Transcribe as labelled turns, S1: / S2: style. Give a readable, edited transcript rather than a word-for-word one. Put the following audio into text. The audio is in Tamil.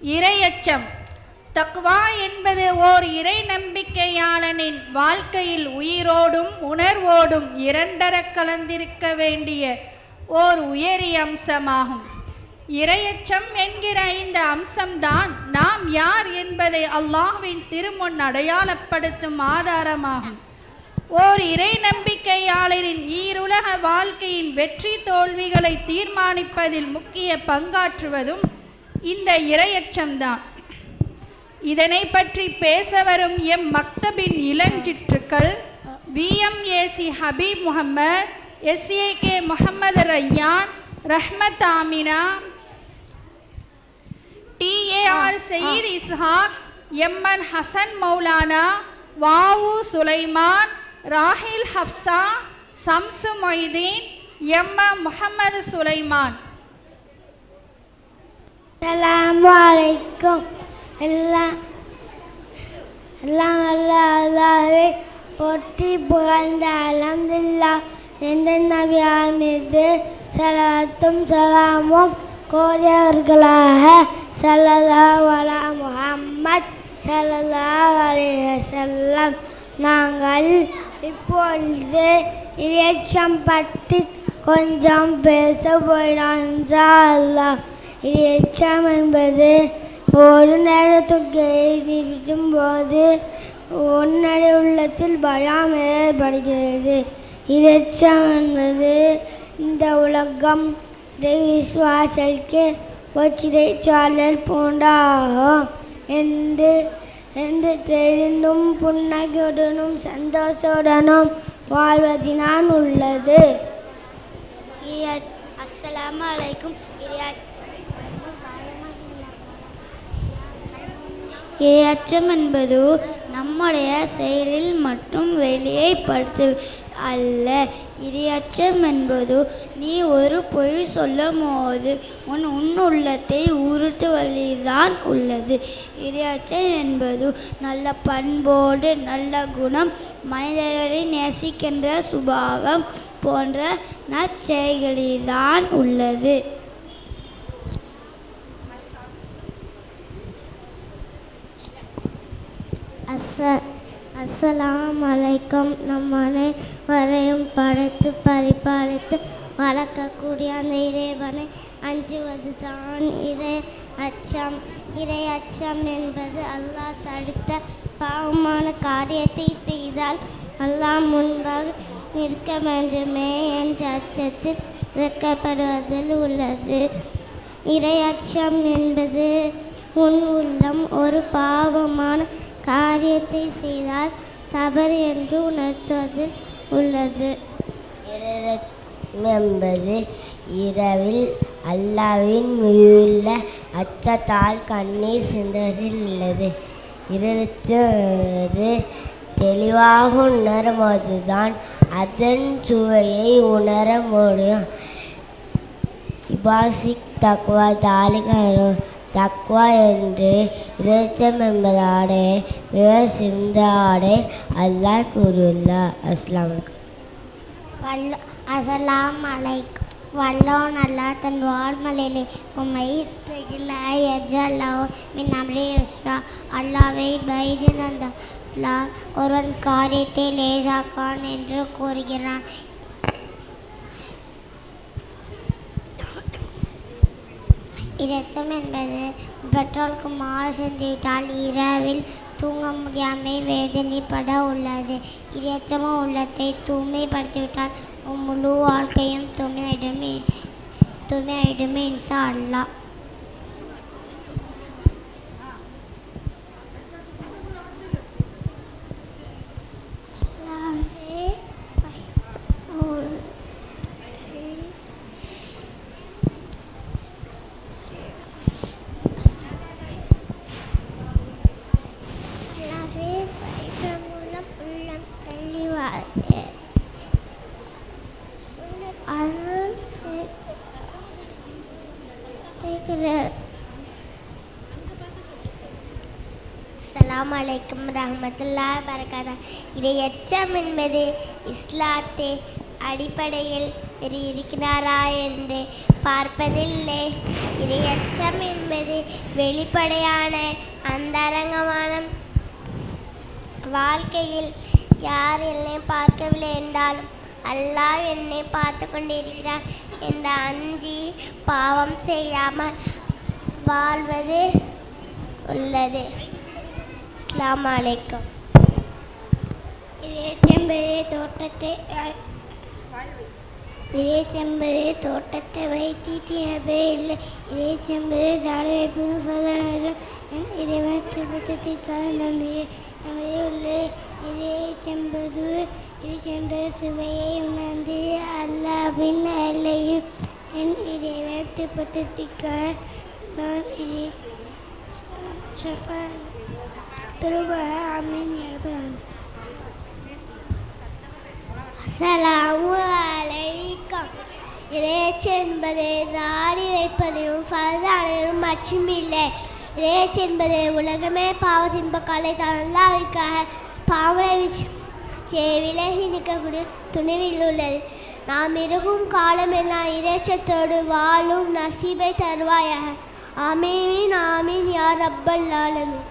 S1: இறையச்சம். தக்வா என்பது ஓர் இறை நம்பிக்கையாளனின் வாழ்க்கையில் உயிரோடும் உணர்வோடும் இரண்டர கலந்திருக்க வேண்டிய ஓர் உயரிய அம்சமாகும். இறையச்சம் என்கிற இந்த அம்சம்தான் நாம் யார் என்பதை அல்லாஹ்வின் திருமுன் அடையாளப்படுத்தும் ஆதாரமாகும். ஓர் இறை நம்பிக்கையாளரின் ஈருலக வாழ்க்கையின் வெற்றி தோல்விகளை தீர்மானிப்பதில் முக்கிய பங்காற்றுவதும் இந்த இறையச்சம்தான். இதனை பற்றி பேச வரும் எம் மக்தபின் இளஞ்சிற்றுக்கள் VMAC Habeeb Mohamed, SAK Mohamed Rayyan, Rahmath Amina, TAR Sayeed Ishaq, MN Hasan Moulana, Vavu Sulaiman, Rahil Hafsa, Shamsu Mohideen, MM Mohamed Sulaiman.
S2: அஸ்ஸலாமு அலைக்கும். அல்லாஹ்வை போற்றி புகழ்ந்த அல்ஹம்துலில்லாஹ். எந்த நபியார் மீது ஸலவாத்தும் ஸலாமும் கோரியவர்களாக ஸல்லல்லாஹு அலா முஹம்மத் ஸல்லல்லாஹு அலைஹி வஸல்லம். நாங்கள் இப்பொழுது இறையச்சம் பற்றி கொஞ்சம் பேச போகிறோம் இன்ஷா அல்லாஹ். இறையச்சம் என்பது ஒரு நேரத்துக்கு இருக்கும் போது உன்னுடைய உள்ளத்தில் பயம் ஏற்படுகிறது. இறையச்சம் என்பது இந்த உலகம் விசுவாசலுக்கு சிறைச்சாளர் போன்றாகும் என்று தெரிந்தும் புன்னகையுடனும் சந்தோஷத்துடனும் வாழ்வதினால் உள்ளது. அஸ்ஸலாமு அலைக்கும். இறையச்சம் என்பது நம்முடைய செயலில் மட்டும் வெளியேப்படுத்து அல்ல. இறையச்சம் என்பது நீ ஒரு பொய் சொல்லும் போது உன் உள்ளத்தை உறுத்துவதில்தான் உள்ளது. இறையச்சம் என்பது நல்ல பண்போடு நல்ல குணம், மனிதர்களை நேசிக்கின்ற சுபாவம் போன்ற நற்செயல்களில்தான் உள்ளது. அஸ்ஸலாமு அலைக்கும். நம் அனைவரையும் படைத்து பரிபாலித்து வளர்க்கக்கூடிய அந்த இறைவனை அஞ்சுவது தான் இறையச்சம். இறையச்சம் என்பது அல்லாஹ் தடுத்த பாவமான காரியத்தை செய்தால் அல்லாஹ் முன்பாக நிற்க வேண்டுமே என்ற அச்சத்தில் வைக்கப்படுவதில் உள்ளது. இறையச்சம் என்பது உன் உள்ளம் ஒரு பாவமான காரியத்தை செய்தால் தவறு என்று உணர்த்துவதில் உள்ளது.
S3: இறையச்சம் என்பது இரவில் அல்லாஹ்வின் மீதுள்ள அச்சத்தால் கண்ணீர் சிந்துவதில் உள்ளது. இறையச்சம் என்பது தெளிவாக உணரும்போதுதான் அதன் சுவையை உணர முடியும். இபாசிக் தக்வா தாலிகரு. தக்வா என்று இறையச்சம் என்பதாடே மிக சிறந்த ஆடை அல்லாஹ் கூறியுள்ளார்.
S2: அஸ்ஸலாமு அலைக்கும். வல்லோன் அல்லாஹ் தன் வாழ்மலையிலே உம்மை மின் அம்ரி யுஸ்ரா. அல்லாஹ்வை பயந்து அல்லாஹ் ஒருவன் காரியத்தை லேசாக்கான் என்று கூறுகிறான். இறையச்சம் என்பது பெற்றோருக்கு மாறு சென்றுவிட்டால் இரவில் தூங்க முடியாமல் வேதனைப்பட உள்ளது. இறையச்சமும் உள்ளத்தை தூய்மைப்படுத்திவிட்டால் முழு வாழ்க்கையும் தூய்மையாயிடுமே இன்ஷா அல்லாஹ். அஸ்ஸலாமு அலைக்கும் ரஹ்மத்துல்லாஹி பரகாத்துஹு. இறையச்சம் என்பது இஸ்லாத்தை அடிப்படையில் இருக்கிறாரா என்று பார்ப்பதில்லை. இரையச்சம் என்பது வெளிப்படையான அந்தரங்கமான வாழ்க்கையில் யார் என்னை பார்க்கவில்லை என்றாலும் அல்லாஹ் என்னை பார்த்து கொண்டிருக்கிறான் என்று அஞ்சி பாவம் செய்யாமல் வாழ்வது உள்ளது. அஸ்ஸலாமு அலைக்கும். இறைச்செம்பது தோட்டத்தை வைத்தீட்டே இல்லை. இறைச்செம்பது தாடி வைப்பு இறைவன் திருப்பத்திற்காக நம்பியே உள்ளது. இறைச்செம்பது சுவையை உணர்ந்து அல்லாவின் எல்லையும் என் இறைவன் திருப்பத்திற்காக நான் அஸ்ஸலாமு அலைக்கும். இறைச்சி என்பது தாடி வைப்பதிலும் ஃபர்தானதும் மட்டுமில்லை. இறைச்சி என்பது உலகமே பாவ தின்பக்காலை அல்லாஹ்விற்காக பாவனை விலகி நிற்கக்கூடிய துணிவில் உள்ளது. நாம் இருக்கும் காலமெல்லாம் இறைச்சத்தோடு வாழும் நசீபை தருவாயாக. ஆமீன் ஆமீன் யா ரப்பல் ஆலமீன்.